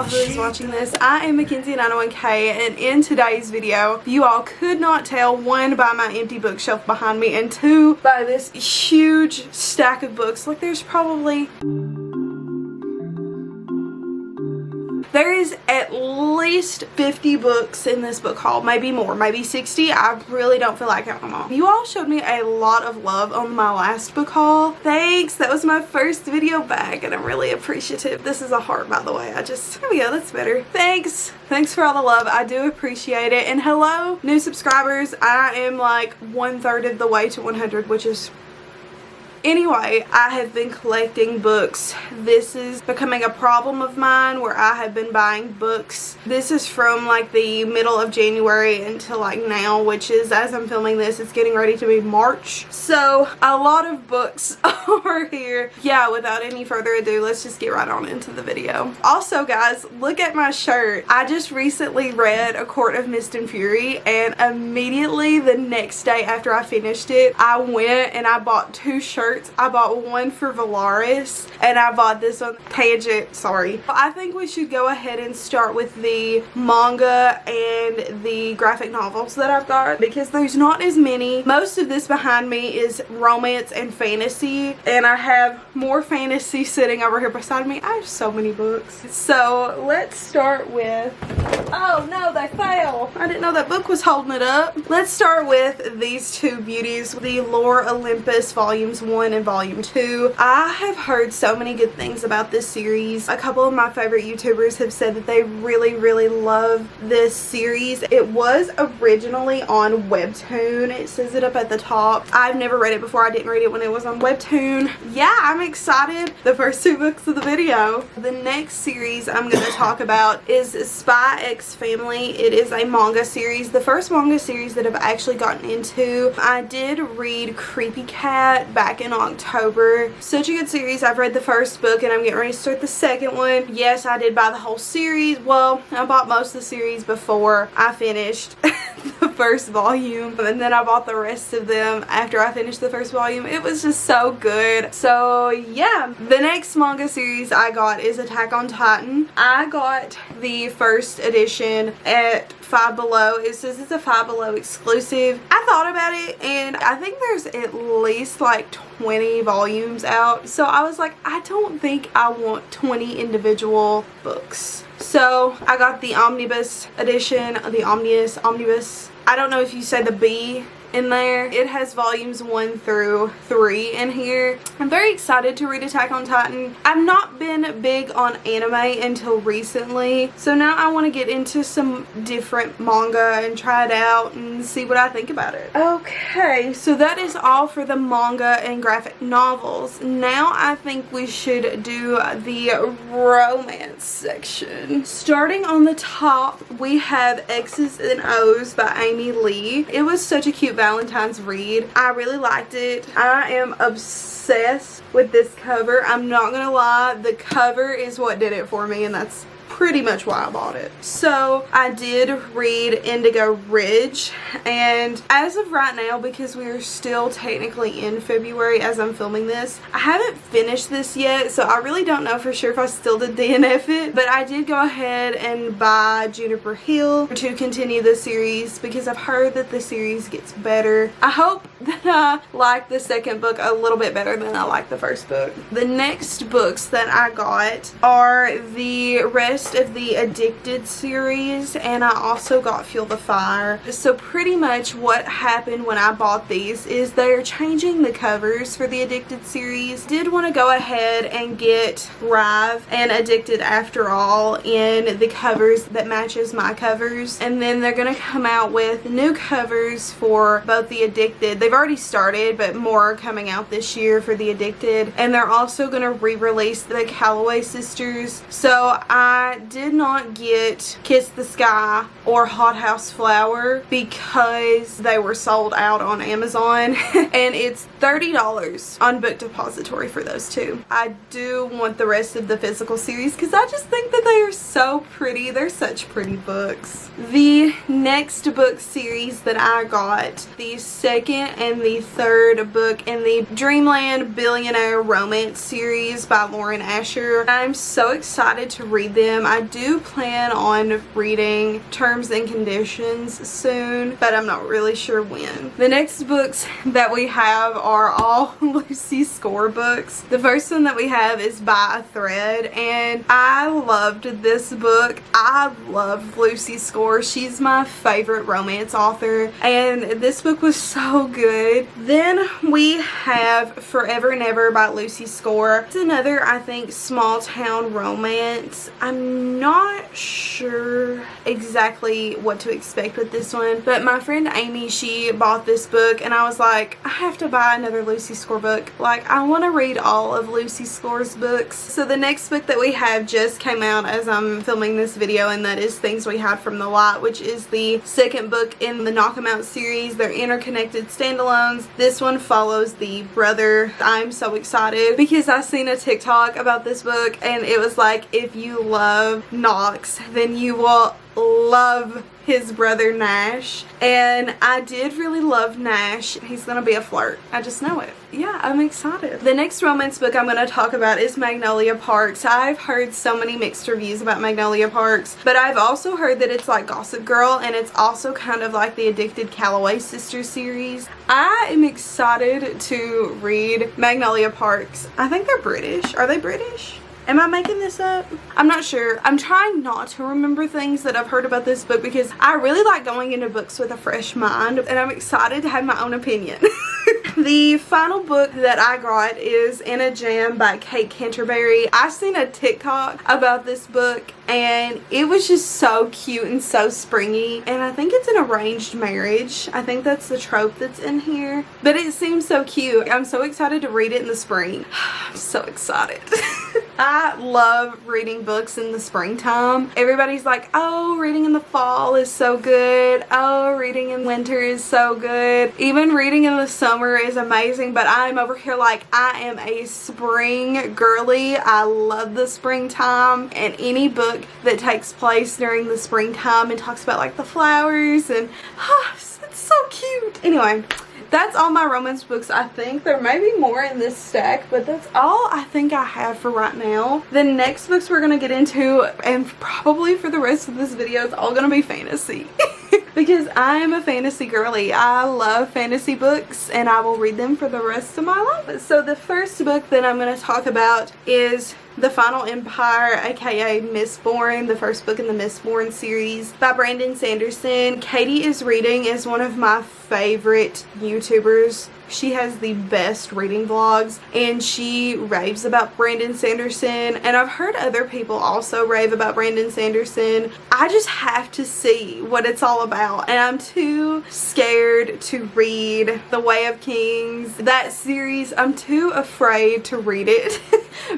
Who is watching this? I am Mackenzie901K, and in today's video, you all could not tell, one, by my empty bookshelf behind me, and two, by this huge stack of books. Like, there's probably... there is at least 50 books in this book haul, maybe more, maybe 60. I really don't feel like counting them all. You all showed me a lot of love on my last book haul. Thanks, that was my first video back and I'm really appreciative. This is a heart, by the way. There we go, that's better. Thanks for all the love. I do appreciate it. And hello, new subscribers. I am like 1/3 of the way to 100, which is... Anyway, I have been collecting books. This is becoming a problem of mine where I have been buying books. This is from like the middle of January until like now, which is, as I'm filming this, it's getting ready to be March. So a lot of books are here. Yeah, without any further ado, let's just get right on into the video. Also guys, look at my shirt. I just recently read A Court of Mist and Fury, and immediately the next day after I finished it, I went and I bought 2 shirts. I bought one for Valaris and I bought this on Tangent. Sorry. I think we should go ahead and start with the manga and the graphic novels that I've got, because there's not as many. Most of this behind me is romance and fantasy, and I have more fantasy sitting over here beside me. I have so many books. So let's start with... oh no, they fell. I didn't know that book was holding it up. Let's start with these 2 beauties, the Lore Olympus Volumes 1 and Volume 2. I have heard so many good things about this series. A couple of my favorite YouTubers have said that they really love this series. It was originally on Webtoon. It says it up at the top. I've never read it before. I didn't read it when it was on Webtoon. Yeah, I'm excited. The first 2 books of the video. The next series I'm going to talk about is Spy X Family. It is a manga series. The first manga series that I've actually gotten into. I did read Creepy Cat back in October. Such a good series. I've read the first book and I'm getting ready to start the second one. Yes, I did buy the whole series. Well, I bought most of the series before I finished the first volume, and then I bought the rest of them after I finished the first volume. It was just so good. So yeah, the next manga series I got is Attack on Titan. I got the first edition at Five Below. It says it's a Five Below exclusive. I thought about it and I think there's at least like 20 volumes out. So I was like, I don't think I want 20 individual books. So I got the omnibus edition, the omnibus. I don't know if you say the B in there. It has volumes 1 through 3 in here. I'm very excited to read Attack on Titan. I've not been big on anime until recently, so now I want to get into some different manga and try it out and see what I think about it. Okay, so that is all for the manga and graphic novels. Now I think we should do the romance section. Starting on the top, we have X's and O's by Amy Lee. It was such a cute Valentine's read. I really liked it. I am obsessed with this cover. I'm not gonna lie, the cover is what did it for me, and that's pretty much why I bought it. So I did read Indigo Ridge, and as of right now, because we are still technically in February as I'm filming this, I haven't finished this yet, so I really don't know for sure if I still did DNF it, but I did go ahead and buy Juniper Hill to continue the series because I've heard that the series gets better. I hope that I like the second book a little bit better than I like the first book. The next books that I got are the rest of the Addicted series, and I also got Fuel the Fire. So pretty much what happened when I bought these is they're changing the covers for the Addicted series. Did want to go ahead and get Rive and Addicted After All in the covers that matches my covers, and then they're going to come out with new covers for both the Addicted. They've already started, but more are coming out this year for the Addicted, and they're also going to re-release the Calloway Sisters. So I did not get Kiss the Sky or Hot House Flower because they were sold out on Amazon and it's $30 on Book Depository for those 2. I do want the rest of the physical series because I just think that they are so pretty. They're such pretty books. The next book series that I got, the second and the third book in the Dreamland Billionaire Romance series by Lauren Asher. I'm so excited to read them. I do plan on reading Terms and Conditions soon, but I'm not really sure when. The next books that we have are all Lucy Score books. The first one that we have is By a Thread, and I loved this book. I love Lucy Score. She's my favorite romance author, and this book was so good. Then we have Forever and Ever by Lucy Score. It's another, I think, small town romance. I'm not sure exactly what to expect with this one, but my friend Amy, she bought this book, and I was like, I have to buy another Lucy Score book. Like, I want to read all of Lucy Score's books. So the next book that we have just came out as I'm filming this video, and that is Things We Hide from the Light, which is the second book in the Knock 'Em Out series. They're interconnected standalones. This one follows the brother. I'm so excited because I seen a TikTok about this book, and it was like, if you love Knox, then you will love his brother Nash. And I did really love Nash. He's gonna be a flirt. I just know it. Yeah, I'm excited. The next romance book I'm gonna talk about is Magnolia Parks. I've heard so many mixed reviews about Magnolia Parks, but I've also heard that it's like Gossip Girl, and it's also kind of like the Addicted Calloway Sisters series. I am excited to read Magnolia Parks. I think they're British. Are they British? Am I making this up? I'm not sure. I'm trying not to remember things that I've heard about this book because I really like going into books with a fresh mind, and I'm excited to have my own opinion. The final book that I got is In a Jam by Kate Canterbury. I seen a TikTok about this book, and it was just so cute and so springy, and I think it's an arranged marriage. I think that's the trope that's in here, but it seems so cute. I'm so excited to read it in the spring. I'm so excited. I love reading books in the springtime. Everybody's like, oh, reading in the fall is so good. Oh, reading in winter is so good. Even reading in the summer is amazing, but I'm over here like, I am a spring girly. I love the springtime, and any book that takes place during the springtime and talks about like the flowers and it's so cute. Anyway, that's all my romance books. I think there may be more in this stack, but that's all I think I have for right now. The next books we're going to get into, and probably for the rest of this video, it's all going to be fantasy. Because I am a fantasy girly. I love fantasy books, and I will read them for the rest of my life. So the first book that I'm going to talk about is The Final Empire, aka Mistborn, the first book in the Mistborn series by Brandon Sanderson. Katie is Reading is one of my favorite YouTubers. She has the best reading vlogs, and she raves about Brandon Sanderson, and I've heard other people also rave about Brandon Sanderson. I just have to see what it's all about, and I'm too scared to read The Way of Kings. That series, I'm too afraid to read it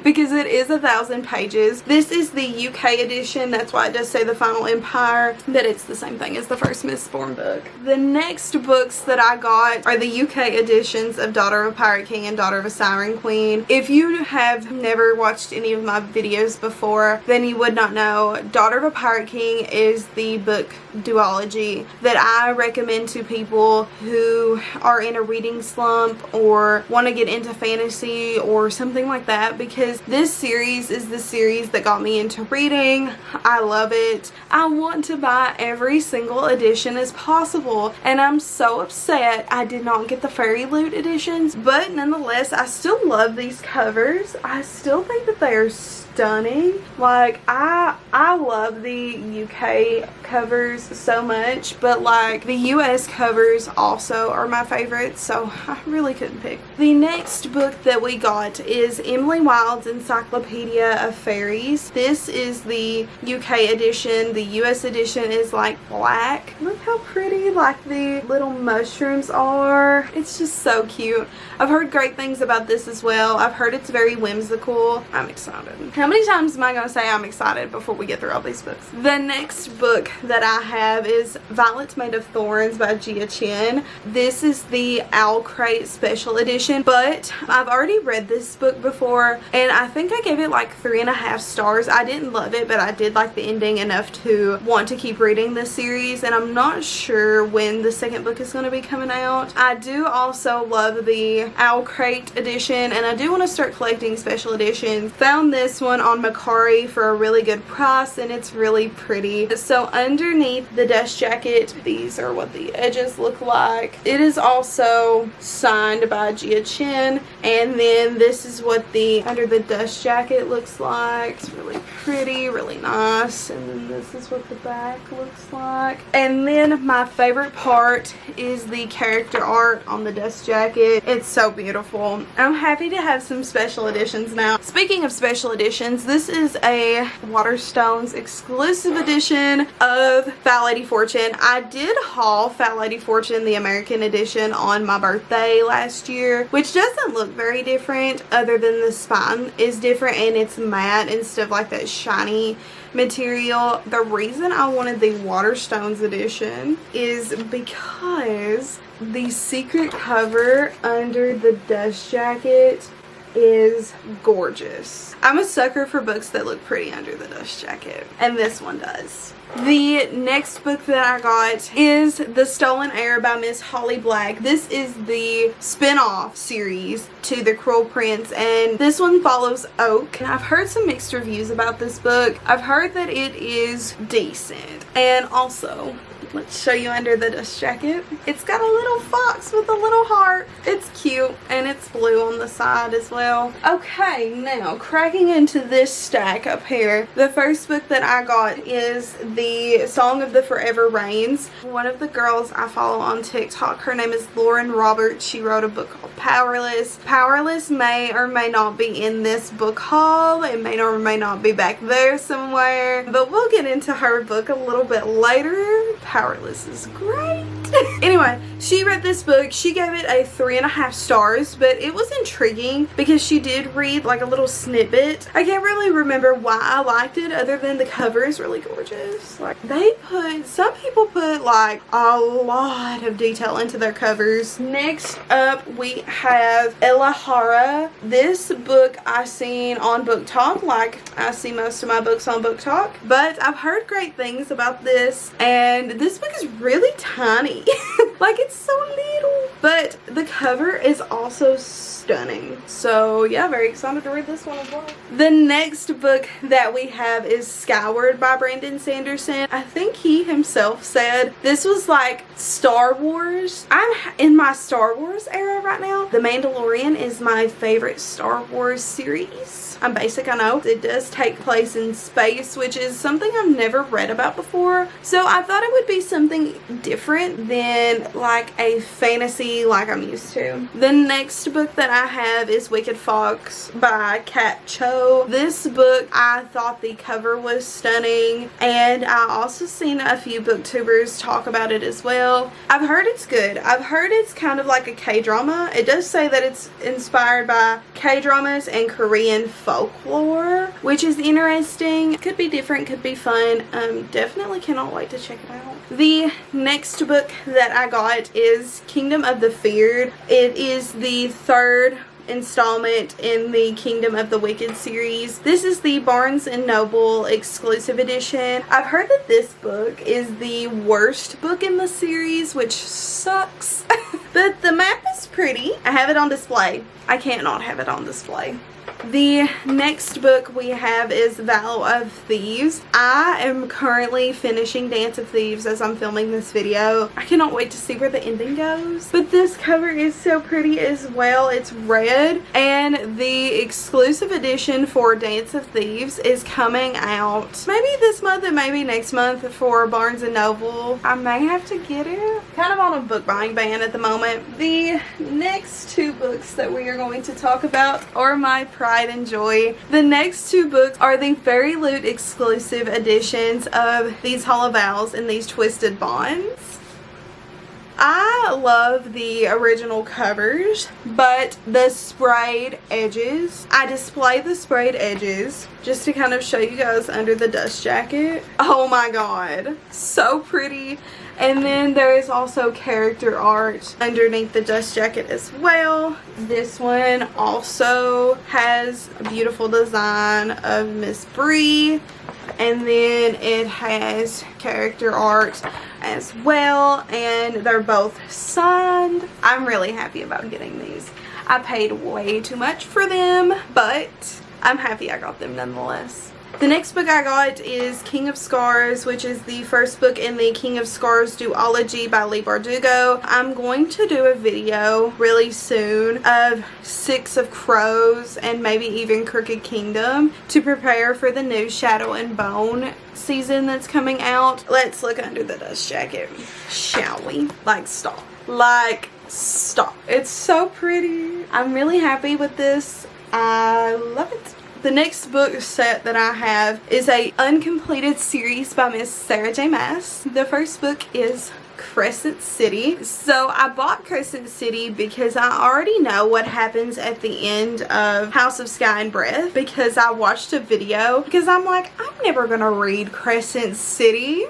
because it is 1,000 pages. This is the UK edition, that's why it does say The Final Empire, but it's the same thing as the first Mistborn book. The next books that I got are the UK editions of Daughter of a Pirate King and Daughter of a Siren Queen. If you have never watched any of my videos before, then you would not know. Daughter of a Pirate King is the book duology that I recommend to people who are in a reading slump or want to get into fantasy or something like that, because this series is the series that got me into reading. I love it. I want to buy every single edition as possible, and I'm so upset I did not get the Fairy Loot editions, but nonetheless I still love these covers. I still think that they are stunning. Like, I love the UK covers so much, but like the US covers also are my favorites, so I really couldn't pick. The next book that we got is Emily Wilde's Encyclopedia of Fairies. This is the UK edition. The US edition is like black. Look how pretty like the little mushrooms are. It's just so cute. I've heard great things about this as well. I've heard it's very whimsical. I'm excited. How many times am I going to say I'm excited before we get through all these books? The next book that I have is Violets Made of Thorns by Jia Chen. This is the Owl Crate Special Edition, but I've already read this book before, and I think I gave gave it like 3.5 stars. I didn't love it, but I did like the ending enough to want to keep reading this series, and I'm not sure when the second book is going to be coming out. I do also love the Owl Crate edition, and I do want to start collecting special editions. Found this one on Mercari for a really good price, and it's really pretty. So underneath the dust jacket, these are what the edges look like. It is also signed by Jia Chen, and then this is what the under the dust jacket looks like. It's really pretty, really nice. And then this is what the back looks like. And then my favorite part is the character art on the dust jacket. It's so beautiful. I'm happy to have some special editions now. Speaking of special editions, this is a Waterstones exclusive edition of Fat Lady Fortune. I did haul Fat Lady Fortune, the American edition, on my birthday last year, which doesn't look very different other than the spine is different and it's matte instead of like that shiny material. The reason I wanted the Waterstones edition is because the secret cover under the dust jacket is gorgeous. I'm a sucker for books that look pretty under the dust jacket, and this one does. The next book that I got is The Stolen Heir by Miss Holly Black. This is the spin-off series to The Cruel Prince, and this one follows Oak. And I've heard some mixed reviews about this book. I've heard that it is decent, and also let's show you under the dust jacket. It's got a little fox with a little heart. It's cute, and it's blue on the side as well. Okay, now cracking into this stack up here, the first book that I got is The Song of the Forever Rains. One of the girls I follow on TikTok, her name is Lauren Roberts. She wrote a book called Powerless. Powerless may or may not be in this book haul. It may or may not be back there somewhere, but we'll get into her book a little bit later. Powerless is great. Anyway, she read this book. She gave it a 3.5 stars, but it was intriguing because she did read like a little snippet. I can't really remember why I liked it other than the cover is really gorgeous. Like some people put like a lot of detail into their covers. Next up we have Elahara. This book I seen on Book Talk, like I see most of my books on Book Talk, but I've heard great things about this, and this book is really tiny. Like, it's so little, but the cover is also stunning. So yeah, very excited to read this one as well. The next book that we have is Skyward by Brandon Sanderson. I think he himself said this was like Star Wars. I'm in my Star Wars era right now. The Mandalorian is my favorite Star Wars series. I'm basic, I know. It does take place in space, which is something I've never read about before. So I thought it would be something different than like a fantasy like I'm used to. The next book that I have is Wicked Fox by Kat Cho. This book, I thought the cover was stunning, and I also seen a few booktubers talk about it as well. I've heard it's good. I've heard it's kind of like a K-drama. It does say that it's inspired by K-dramas and Korean folklore, which is interesting. Could be different, could be fun. Definitely cannot wait to check it out. The next book that I got is Kingdom of the Feared. It is the third installment in the Kingdom of the Wicked series. This is the Barnes & Noble exclusive edition. I've heard that this book is the worst book in the series, which sucks. But the map is pretty. I have it on display. I can't not have it on display. The next book we have is Vow of Thieves. I am currently finishing Dance of Thieves as I'm filming this video. I cannot wait to see where the ending goes. But this cover is so pretty as well. It's red, and the exclusive edition for Dance of Thieves is coming out maybe this month and maybe next month for Barnes & Noble. I may have to get it. Kind of on a book buying ban at the moment. The next two books that we are going to talk about are my pride and joy. The next two books are the Fairy Loot exclusive editions of these Hollow Vows and these Twisted Bonds. I love the original covers, but the sprayed edges, I display the sprayed edges just to kind of show you guys under the dust jacket. Oh my god, so pretty. And then there is also character art underneath the dust jacket as well. This one also has a beautiful design of Miss Bree, and then it has character art as well, and they're both signed. I'm really happy about getting these. I paid way too much for them, but I'm happy I got them nonetheless. The next book I got is King of Scars, which is the first book in the King of Scars duology by Leigh Bardugo. I'm going to do a video really soon of Six of Crows and maybe even Crooked Kingdom to prepare for the new Shadow and Bone season that's coming out. Let's look under the dust jacket, shall we? Like, stop. Like, stop. It's so pretty. I'm really happy with this. I love it. The next book set that I have is a uncompleted series by Miss Sarah J. Maas. The first book is Crescent City. So I bought Crescent City because I already know what happens at the end of House of Sky and Breath, because I watched a video, because I'm like, I'm never gonna read Crescent City.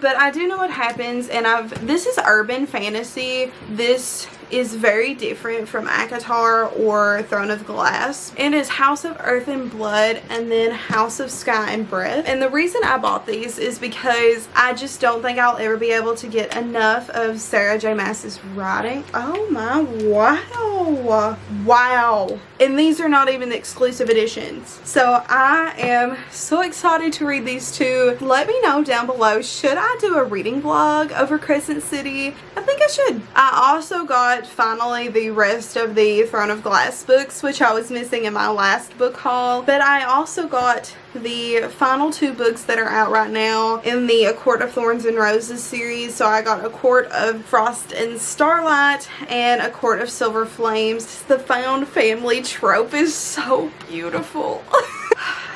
But I do know what happens, and this is urban fantasy. This is very different from ACOTAR or Throne of Glass. It is House of Earth and Blood and then House of Sky and Breath. And the reason I bought these is because I just don't think I'll ever be able to get enough of Sarah J. Maas's writing. Oh my, wow. Wow. And these are not even the exclusive editions. So I am so excited to read these two. Let me know down below, should I do a reading vlog over Crescent City? I think I should. I also got finally the rest of the Throne of Glass books, which I was missing in my last book haul, but I also got the final two books that are out right now in the A Court of Thorns and Roses series. So I got A Court of Frost and Starlight and A Court of Silver Flames. The found family trope is so beautiful.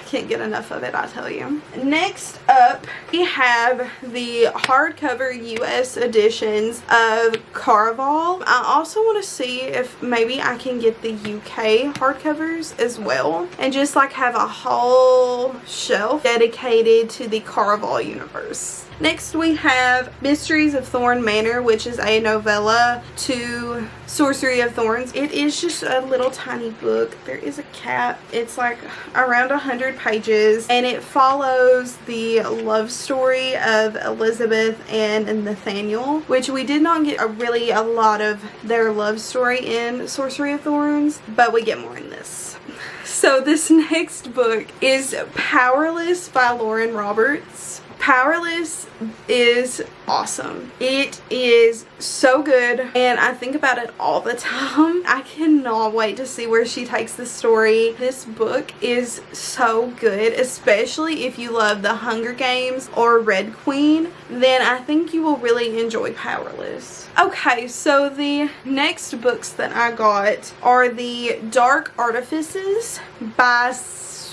Can't get enough of it, I tell you. Next up, we have the hardcover US editions of Caraval. I also want to see if maybe I can get the UK hardcovers as well, and just like have a whole shelf dedicated to the Caraval universe. Next we have Mysteries of Thorn Manor, which is a novella to Sorcery of Thorns. It is just a little tiny book. There is a cat. It's like around 100 pages, and it follows the love story of Elizabeth and Nathaniel, which we did not get really a lot of their love story in Sorcery of Thorns, but we get more in this. So this next book is Powerless by Lauren Roberts. Powerless is awesome. It is so good, and I think about it all the time. I cannot wait to see where she takes the story. This book is so good, especially if you love The Hunger Games or Red Queen, then I think you will really enjoy Powerless. Okay, so the next books that I got are the Dark Artifices by,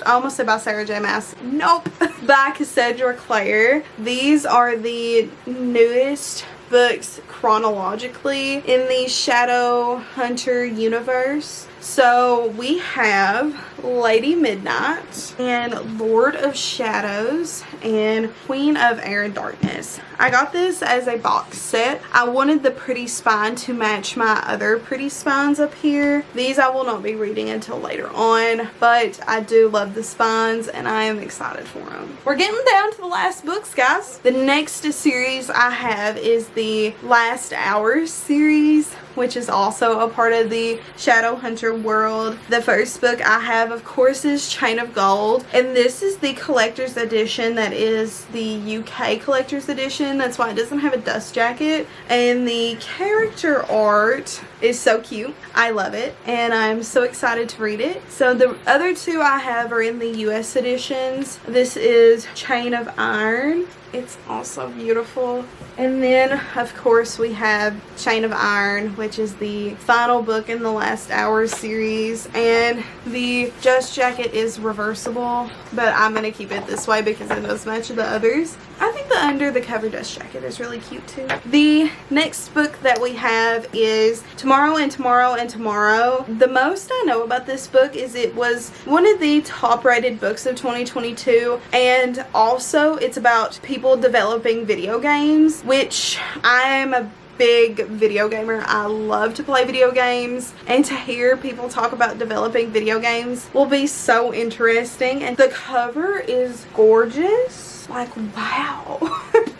I almost said by Sarah J. Maas. Nope. By Cassandra Clare. These are the newest books chronologically in the Shadowhunter universe. So we have Lady Midnight and Lord of Shadows and Queen of Air and Darkness. I got this as a box set. I wanted the pretty spine to match my other pretty spines up here. These I will not be reading until later on, but I do love the spines and I am excited for them. We're getting down to the last books, guys. The next series I have is the Last Hours series, which is also a part of the Shadowhunter world. The first book I have, of course, is Chain of Gold, and this is the collector's edition that is the UK collector's edition. That's why it doesn't have a dust jacket, and the character art is so cute. I love it, and I'm so excited to read it. So the other two I have are in the US editions. This is Chain of Iron. It's also beautiful. And then, of course, we have Chain of Iron, which is the final book in the Last Hours series. And the dust jacket is reversible, but I'm going to keep it this way because it does match the others. I think the under the cover dust jacket is really cute too. The next book that we have is Tomorrow and Tomorrow and Tomorrow. The most I know about this book is it was one of the top rated books of 2022, and also it's about people developing video games, which I am a big video gamer. I love to play video games, and to hear people talk about developing video games will be so interesting. And the cover is gorgeous, like wow.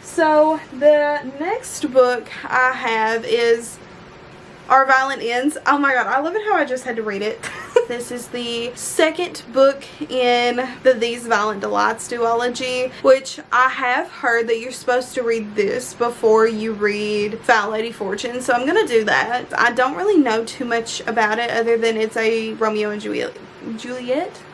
So the next book I have is Our Violent Ends. Oh my god, I love it how I just had to read it. This is the second book in the These Violent Delights duology, which I have heard that you're supposed to read this before you read Fat Lady Fortune, so I'm gonna do that. I don't really know too much about it other than it's a Romeo and Juliet?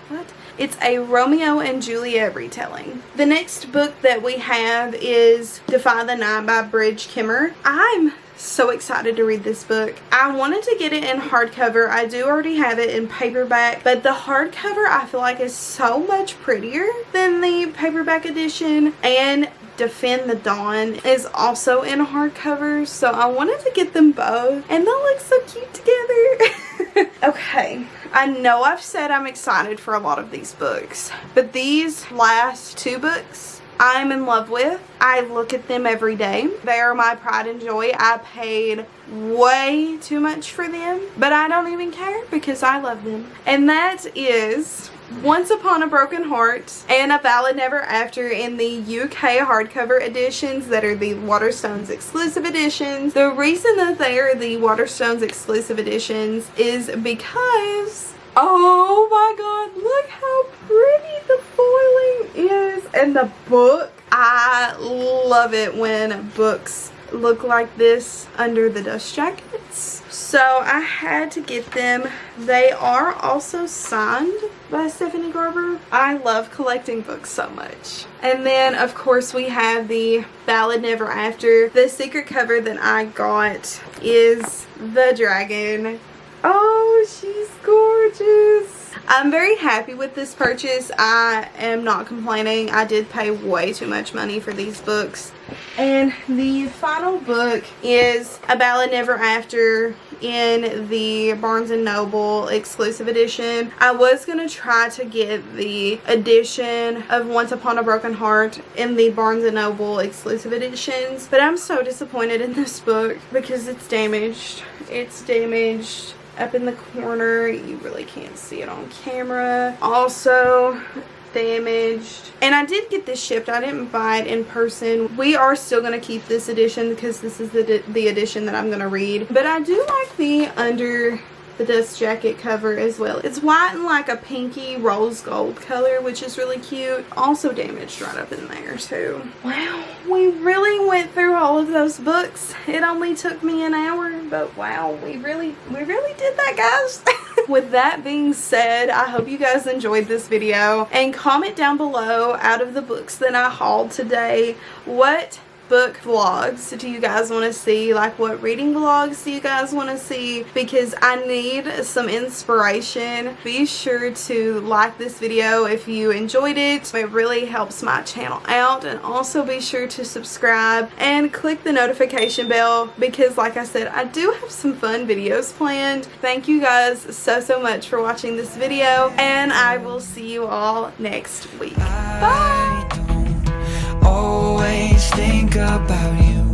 What? It's a Romeo and Juliet retelling. The next book that we have is Defy the Night by Bridge Kimmer. I'm so excited to read this book. I wanted to get it in hardcover. I do already have it in paperback, but the hardcover I feel like is so much prettier than the paperback edition, and Defend the Dawn is also in hardcover, so I wanted to get them both, and they look so cute together. Okay, I know I've said I'm excited for a lot of these books, but these last two books I'm in love with. I look at them every day. They are my pride and joy. I paid way too much for them, but I don't even care because I love them. And that is Once Upon a Broken Heart and A Ballad Never After in the UK hardcover editions that are the Waterstones exclusive editions. The reason that they are the Waterstones exclusive editions is because, oh my god, look how pretty the foiling is, and the book. I love it when books look like this under the dust jackets, so I had to get them. They are also signed by Stephanie Garber. I love collecting books so much. And then of course we have the Ballad Never After. The secret cover that I got is the dragon. Oh, she's gorgeous. I'm very happy with this purchase. I am not complaining. I did pay way too much money for these books. And the final book is A Ballad Never After in the Barnes & Noble exclusive edition. I was going to try to get the edition of Once Upon a Broken Heart in the Barnes & Noble exclusive editions, but I'm so disappointed in this book because it's damaged. It's damaged up in the corner. You really can't see it on camera. Also damaged. And I did get this shipped. I didn't buy it in person. We are still going to keep this edition because this is the edition that I'm going to read. But I do like the under the dust jacket cover as well. It's white and like a pinky rose gold color, which is really cute. Also damaged right up in there too. Wow, we really went through all of those books. It only took me an hour, but wow, we really did that, guys. With that being said, I hope you guys enjoyed this video, and comment down below, out of the books that I hauled today, what book vlogs do you guys want to see? Like, what reading vlogs do you guys want to see? Because I need some inspiration. Be sure to like this video if you enjoyed it. It really helps my channel out. And also be sure to subscribe and click the notification bell because, like I said, I do have some fun videos planned. Thank you guys so much for watching this video, and I will see you all next week. Bye! Always think about you.